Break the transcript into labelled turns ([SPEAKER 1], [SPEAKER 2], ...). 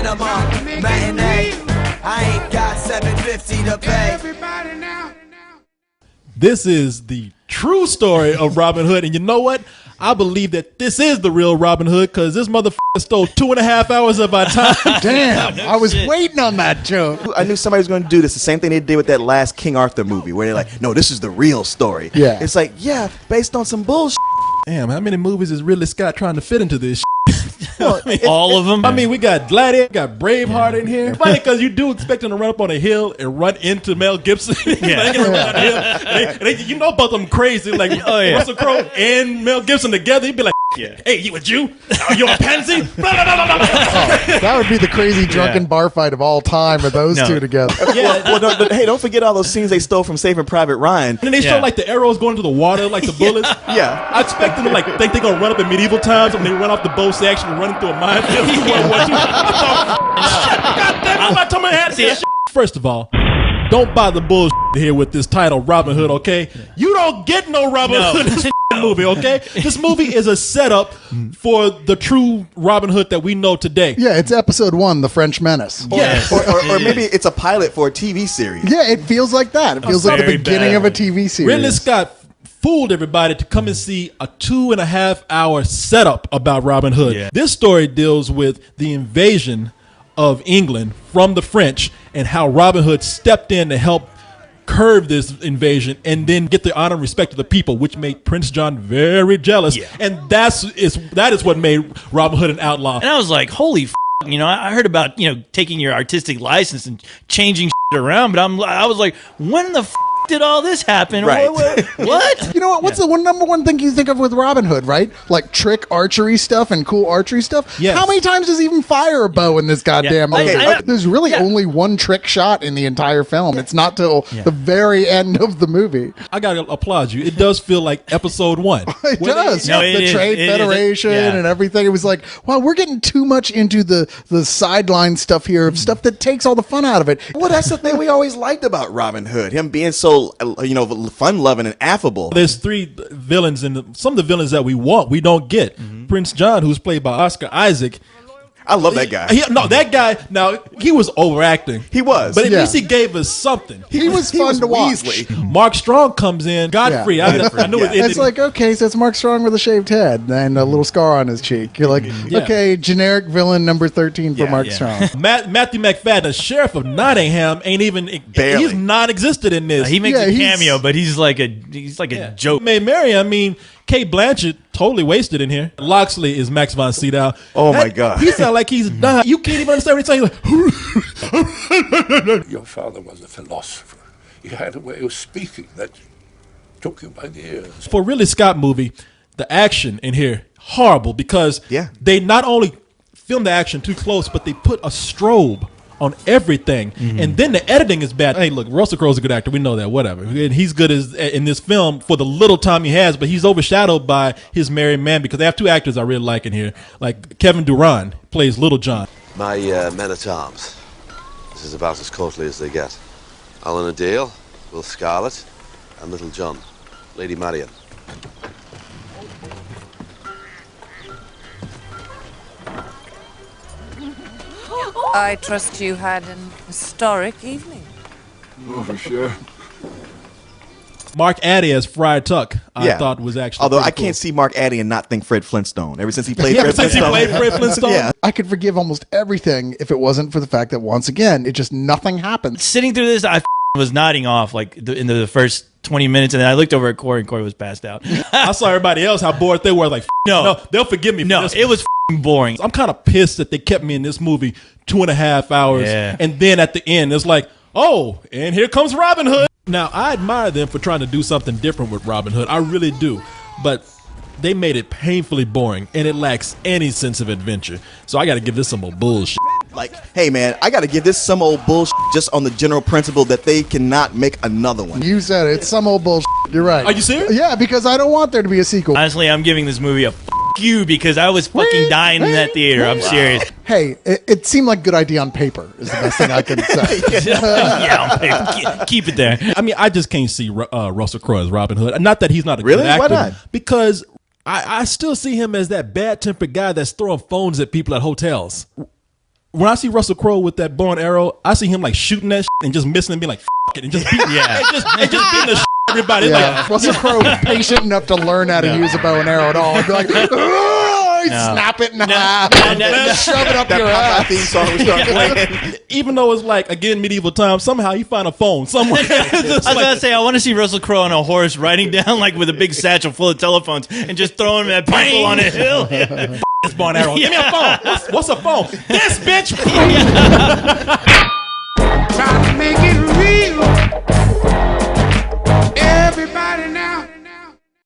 [SPEAKER 1] cinema matinee. I ain't got $7.50 to pay.
[SPEAKER 2] This is the true story of Robin Hood, and you know what? I believe that this is the real Robin Hood because this motherfucker stole 2.5 hours of our time.
[SPEAKER 3] Damn, I was waiting on that joke.
[SPEAKER 4] I knew somebody was going to do this. The same thing they did with that last King Arthur movie where they're like, no, this is the real story.
[SPEAKER 3] Yeah.
[SPEAKER 4] It's like, yeah, based on some bullshit.
[SPEAKER 2] Damn, how many movies is Ridley Scott trying to fit into this?
[SPEAKER 5] All of them.
[SPEAKER 2] I mean, we got Gladiator, got Braveheart in here. Funny because you do expect him to run up on a hill and run into Mel Gibson.
[SPEAKER 5] Yeah.
[SPEAKER 2] You know both of them crazy, like Russell Crowe and Mel Gibson together. He'd be like, hey, you a Jew? Oh, you're a pansy? Blah, blah, blah, blah, blah.
[SPEAKER 3] That would be the crazy drunken bar fight of all time with those two together.
[SPEAKER 4] Hey, don't forget all those scenes they stole from Saving Private Ryan.
[SPEAKER 2] And they show like the arrows going into the water, like the bullets.
[SPEAKER 4] Yeah.
[SPEAKER 2] I expect them to like think they're gonna run up in medieval times when they run off the boats. They actually running through a minefield. I'm not talking about shit. First of all, don't bother bullshit here with this title, Robin Hood. Okay, you don't get no Robin Hood in this movie. Okay, this movie is a setup for the true Robin Hood that we know today.
[SPEAKER 3] Yeah, it's episode 1, The French Menace.
[SPEAKER 4] Or maybe it's a pilot for a TV series.
[SPEAKER 3] Yeah, it feels like that. It feels like the beginning of a TV series.
[SPEAKER 2] Ridley Scott fooled everybody to come and see a 2.5 hour setup about Robin Hood. Yeah. This story deals with the invasion of England from the French and how Robin Hood stepped in to help curb this invasion and then get the honor and respect of the people, which made Prince John very jealous. Yeah. And that is what made Robin Hood an outlaw.
[SPEAKER 5] And I was like, holy f***, I heard about, taking your artistic license and changing shit around, but I was like, when the f*** did all this happen?
[SPEAKER 4] Right.
[SPEAKER 5] What?
[SPEAKER 3] You know what? What's the number one thing you think of with Robin Hood, right? Like trick archery stuff and cool archery stuff?
[SPEAKER 2] Yes.
[SPEAKER 3] How many times does he even fire a bow in this goddamn movie? There's really only one trick shot in the entire film. It's not till the very end of the movie.
[SPEAKER 2] I gotta applaud you. It does feel like episode 1.
[SPEAKER 3] It does.
[SPEAKER 5] The
[SPEAKER 3] Trade Federation and everything. It was like, wow, we're getting too much into the sideline stuff here, of stuff that takes all the fun out of it.
[SPEAKER 4] Well, that's the thing we always liked about Robin Hood. Him being so, fun-loving and affable.
[SPEAKER 2] There's 3 villains, and some of the villains that we don't get. Prince John, who's played by Oscar Isaac.
[SPEAKER 4] I love that guy.
[SPEAKER 2] That guy, now, he was overacting.
[SPEAKER 4] He was.
[SPEAKER 2] But at least he gave us something.
[SPEAKER 3] He was fun to watch.
[SPEAKER 4] Weasley.
[SPEAKER 2] Mark Strong comes in. Godfrey. I knew it.
[SPEAKER 3] It's like, okay, so it's Mark Strong with a shaved head and a little scar on his cheek. You're like, okay, generic villain number 13 for Mark Strong.
[SPEAKER 2] Matthew McFadden, the sheriff of Nottingham, ain't even,
[SPEAKER 4] barely.
[SPEAKER 2] He's non-existent in this.
[SPEAKER 5] He makes a cameo, but he's like a joke.
[SPEAKER 2] Maid Marian, Kate Blanchett, totally wasted in here. Loxley is Max von Sydow.
[SPEAKER 4] Oh, my God.
[SPEAKER 2] He sounds like he's dying. You can't even understand what he's saying.
[SPEAKER 6] Your father was a philosopher. He had a way of speaking that took you by the ears.
[SPEAKER 2] For a Ridley Scott movie, the action in here, horrible, because they not only filmed the action too close, but they put a strobe on everything, and then the editing is bad. Hey, look, Russell Crowe's a good actor. We know that. Whatever, and he's good in this film for the little time he has, but he's overshadowed by his married man because they have 2 actors I really like in here. Like Kevin Durand plays Little John.
[SPEAKER 7] My men at arms. This is about as courtly as they get. Alan Adale, Will Scarlett, and Little John, Lady Marian.
[SPEAKER 8] I trust you had an historic evening.
[SPEAKER 6] Oh, for sure.
[SPEAKER 2] Mark Addy as Friar Tuck, I thought was actually.
[SPEAKER 4] Although I
[SPEAKER 2] cool.
[SPEAKER 4] can't see Mark Addy and not think Fred Flintstone. Ever since he played Fred
[SPEAKER 2] Flintstone.
[SPEAKER 4] Yeah.
[SPEAKER 3] I could forgive almost everything if it wasn't for the fact that once again, it just nothing happens.
[SPEAKER 5] Sitting through this, I was nodding off like in the first 20 minutes, and then I looked over at Corey, and Corey was passed out.
[SPEAKER 2] I saw everybody else how bored they were. Like, no, they'll forgive me.
[SPEAKER 5] No, it was boring.
[SPEAKER 2] I'm kind of pissed that they kept me in this movie 2.5 hours, and then at the end, it's like, oh, and here comes Robin Hood. Now, I admire them for trying to do something different with Robin Hood. I really do. But they made it painfully boring, and it lacks any sense of adventure. So I got to give this some more bullshit.
[SPEAKER 4] Like, hey, man, I got to give this some old bullshit just on the general principle that they cannot make another one.
[SPEAKER 3] You said it. It's some old bullshit. You're right.
[SPEAKER 2] Are you serious?
[SPEAKER 3] Yeah, because I don't want there to be a sequel.
[SPEAKER 5] Honestly, I'm giving this movie a you because I was fucking dying in that theater. I'm serious.
[SPEAKER 3] Hey, it seemed like a good idea on paper is the best thing I can say.
[SPEAKER 5] On paper. Keep it there.
[SPEAKER 2] I mean, I just can't see Russell Crowe as Robin Hood. Not that he's not a good actor.
[SPEAKER 4] Why not?
[SPEAKER 2] Because I still see him as that bad-tempered guy that's throwing phones at people at hotels. when I see Russell Crowe with that bow and arrow, I see him like shooting that and just missing and being like, F it, and just beating, and just beating the everybody.
[SPEAKER 3] Yeah.
[SPEAKER 2] Like,
[SPEAKER 3] Russell Crowe patient enough to learn how to use a bow and arrow at all. I'd be like, snap it in half, shove it up your ass.
[SPEAKER 4] Theme song we start playing.
[SPEAKER 2] even though it's like, again, medieval times, somehow you find a phone somewhere.
[SPEAKER 5] I was gonna say, I want to see Russell Crowe on a horse riding down like with a big satchel full of telephones and just throwing them at people on a hill.
[SPEAKER 2] This bow and arrow. Give me a phone. What's a phone? This bitch.
[SPEAKER 1] Try to make it